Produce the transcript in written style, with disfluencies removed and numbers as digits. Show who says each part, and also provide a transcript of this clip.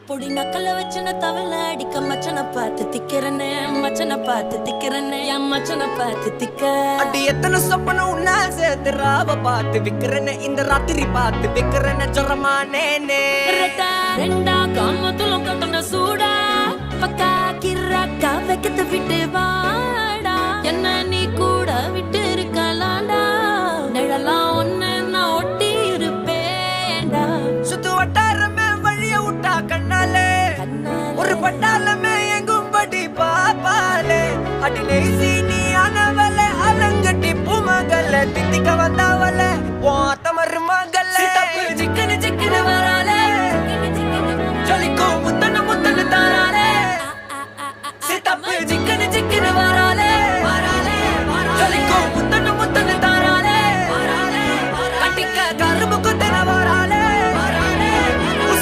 Speaker 1: பொடி நக்கல வச்சன தவள அடிக்க மச்சனை பார்த்து திக்கிறனே மச்சனை பார்த்து திக்கிறனே என் மச்சனை பார்த்து திக்க
Speaker 2: அடி எத்தனை சொப்பனம் உன்னா சேர்த்து ராவ பார்த்து விக்கிறனே இந்த ராத்திரி பார்த்து விக்கிறனே ஜொரமானே
Speaker 1: ரெண்டா காமத்துலம் கட்டண சூடா பக்கா கிராக்கா வைக்கத்த விட்டு வாடா என்ன நீ கூட விட்டு இருக்கலாண்டா நிழலாம் ஒன்னு நான் ஒட்டி இருப்பேன்டா
Speaker 2: சுத்து வட்டாரமே வழிய விட்டா கண்ணாலே ஒரு பட்டா